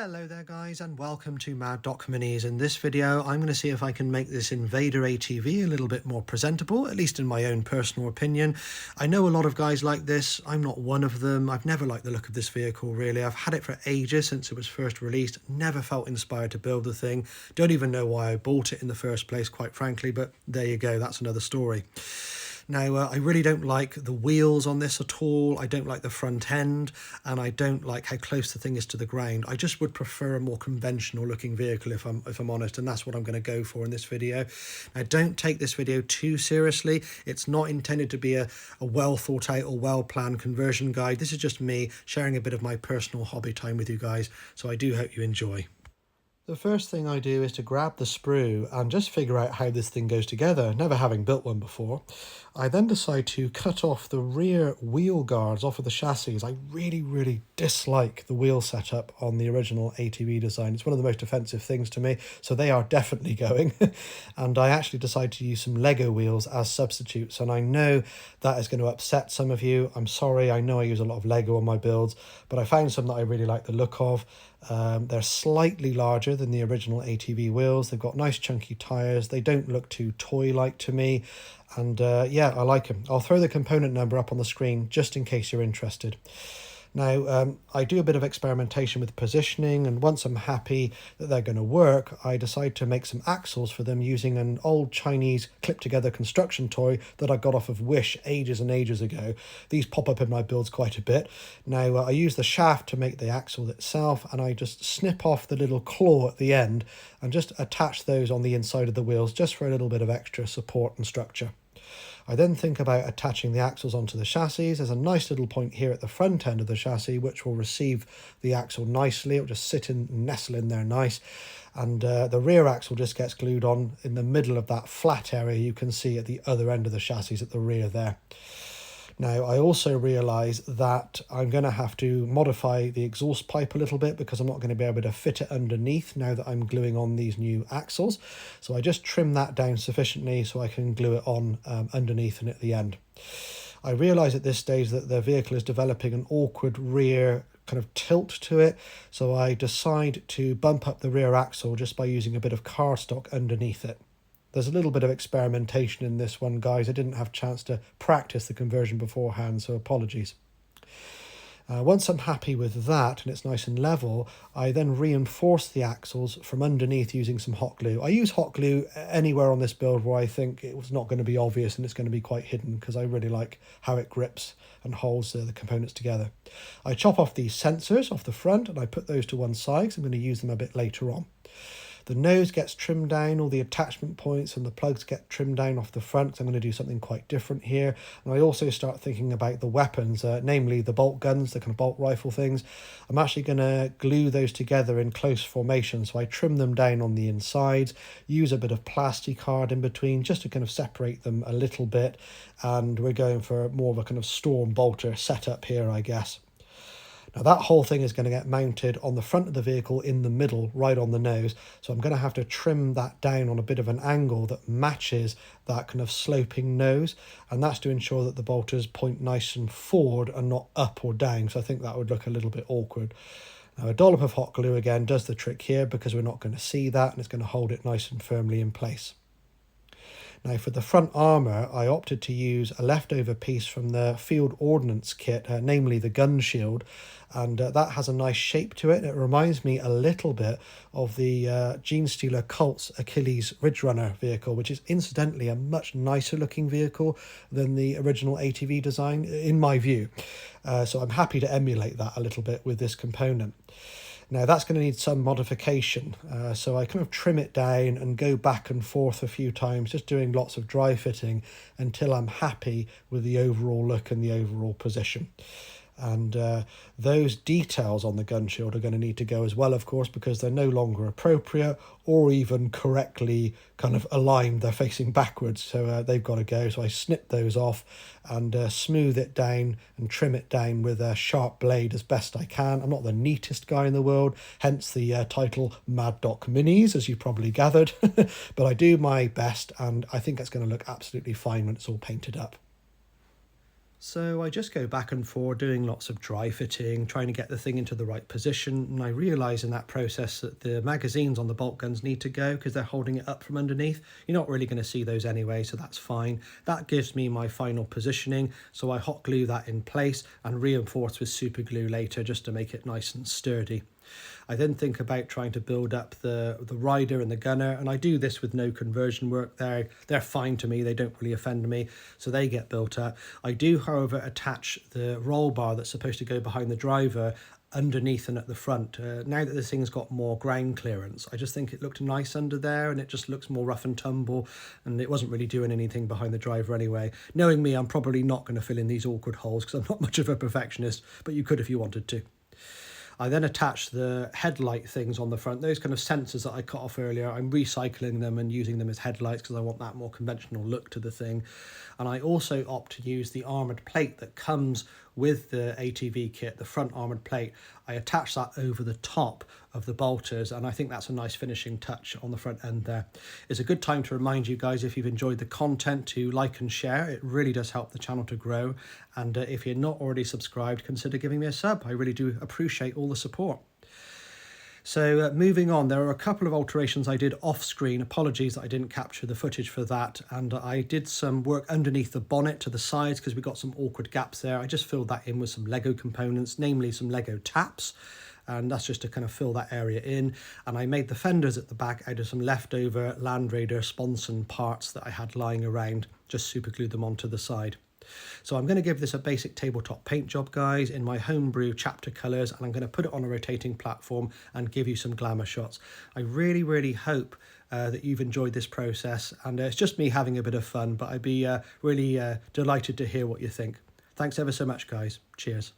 Hello there guys, and welcome to Mad Doc Minis. In this video I'm going to see if I can make this Invader ATV a little bit more presentable, at least in my own personal opinion. I know a lot of guys like this. I'm not one of them. I've never liked the look of this vehicle really. I've had it for ages since it was first released, never felt inspired to build the thing. Don't even know why I bought it in the first place, quite frankly, but there you go, that's another story. Now, I really don't like the wheels on this at all. I don't like the front end, and I don't like how close the thing is to the ground. I just would prefer a more conventional looking vehicle if I'm honest, and that's what I'm going to go for in this video. Now, don't take this video too seriously. It's not intended to be a well thought out or well planned conversion guide. This is just me sharing a bit of my personal hobby time with you guys, so I do hope you enjoy. The first thing I do is to grab the sprue and just figure out how this thing goes together, never having built one before. I then decide to cut off the rear wheel guards off of the chassis. I really dislike the wheel setup on the original ATV design. It's one of the most offensive things to me, so they are definitely going. And I actually decide to use some Lego wheels as substitutes, and I know that is going to upset some of you. I'm sorry, I know I use a lot of Lego on my builds, but I found some that I really like the look of. They're slightly larger than the original ATV wheels. They've got nice chunky tyres. They don't look too toy-like to me. And yeah, I like them. I'll throw the component number up on the screen just in case you're interested. Now, I do a bit of experimentation with positioning, and once I'm happy that they're going to work, I decide to make some axles for them using an old Chinese clip-together construction toy that I got off of Wish ages and ages ago. These pop up in my builds quite a bit. Now, I use the shaft to make the axle itself, and I just snip off the little claw at the end and just attach those on the inside of the wheels just for a little bit of extra support and structure. I then think about attaching the axles onto the chassis. There's a nice little point here at the front end of the chassis which will receive the axle nicely. It'll just sit in, nestle in there nice. And the rear axle just gets glued on in the middle of that flat area you can see at the other end of the chassis at the rear there. Now, I also realise that I'm going to have to modify the exhaust pipe a little bit because I'm not going to be able to fit it underneath now that I'm gluing on these new axles. So I just trim that down sufficiently so I can glue it on underneath and at the end. I realise at this stage that the vehicle is developing an awkward rear kind of tilt to it, so I decide to bump up the rear axle just by using a bit of cardstock underneath it. There's a little bit of experimentation in this one, guys. I didn't have a chance to practice the conversion beforehand, so apologies. Once I'm happy with that and it's nice and level, I then reinforce the axles from underneath using some hot glue. I use hot glue anywhere on this build where I think it was not going to be obvious and it's going to be quite hidden, because I really like how it grips and holds the components together. I chop off these sensors off the front and I put those to one side because I'm going to use them a bit later on. The nose gets trimmed down, all the attachment points and the plugs get trimmed down off the front, so I'm going to do something quite different here. And I also start thinking about the weapons, namely the bolt guns, the kind of bolt rifle things. I'm actually going to glue those together in close formation, so I trim them down on the insides, use a bit of plastic card in between just to kind of separate them a little bit, and we're going for more of a kind of storm bolter setup here, I guess. Now that whole thing is going to get mounted on the front of the vehicle in the middle, right on the nose. So I'm going to have to trim that down on a bit of an angle that matches that kind of sloping nose. And that's to ensure that the bolters point nice and forward and not up or down. So I think that would look a little bit awkward. Now a dollop of hot glue again does the trick here because we're not going to see that, and it's going to hold it nice and firmly in place. Now for the front armour, I opted to use a leftover piece from the field ordnance kit, namely the gun shield, and that has a nice shape to it. It reminds me a little bit of the Gene Stealer Colt's Achilles Ridge Runner vehicle, which is incidentally a much nicer looking vehicle than the original ATV design, in my view. So I'm happy to emulate that a little bit with this component. Now that's going to need some modification, so I kind of trim it down and go back and forth a few times, just doing lots of dry fitting until I'm happy with the overall look and the overall position. And those details on the gun shield are going to need to go as well, of course, because they're no longer appropriate or even correctly kind of aligned. They're facing backwards, so they've got to go. So I snip those off and smooth it down and trim it down with a sharp blade as best I can. I'm not the neatest guy in the world, hence the title Mad Doc Minis, as you probably gathered. But I do my best, and I think it's going to look absolutely fine when it's all painted up. So I just go back and forth doing lots of dry fitting, trying to get the thing into the right position. And I realise in that process that the magazines on the bolt guns need to go because they're holding it up from underneath. You're not really going to see those anyway, so that's fine. That gives me my final positioning. So I hot glue that in place and reinforce with super glue later just to make it nice and sturdy. I then think about trying to build up the rider and the gunner, and I do this with no conversion work. They're fine to me, they don't really offend me, so they get built up. I do, however, attach the roll bar that's supposed to go behind the driver underneath and at the front. Now that this thing's got more ground clearance, I just think it looked nice under there, and it just looks more rough and tumble, and it wasn't really doing anything behind the driver anyway. Knowing me, I'm probably not going to fill in these awkward holes because I'm not much of a perfectionist, but you could if you wanted to. I then attach the headlight things on the front, those kind of sensors that I cut off earlier. I'm recycling them and using them as headlights because I want that more conventional look to the thing. And I also opt to use the armoured plate that comes with the ATV kit, the front armoured plate. I attach that over the top of the bolters, and I think that's a nice finishing touch on the front end there. It's a good time to remind you guys, if you've enjoyed the content, to like and share. It really does help the channel to grow. And if you're not already subscribed, consider giving me a sub. I really do appreciate all the support. So moving on, there are a couple of alterations I did off screen. Apologies that I didn't capture the footage for that. And I did some work underneath the bonnet to the sides because we got some awkward gaps there. I just filled that in with some Lego components, namely some Lego taps. And that's just to kind of fill that area in. And I made the fenders at the back out of some leftover Land Raider sponson parts that I had lying around, just super glued them onto the side. So I'm going to give this a basic tabletop paint job, guys, in my homebrew chapter colours, and I'm going to put it on a rotating platform and give you some glamour shots. I really hope that you've enjoyed this process, and it's just me having a bit of fun, but I'd be really delighted to hear what you think. Thanks ever so much, guys. Cheers.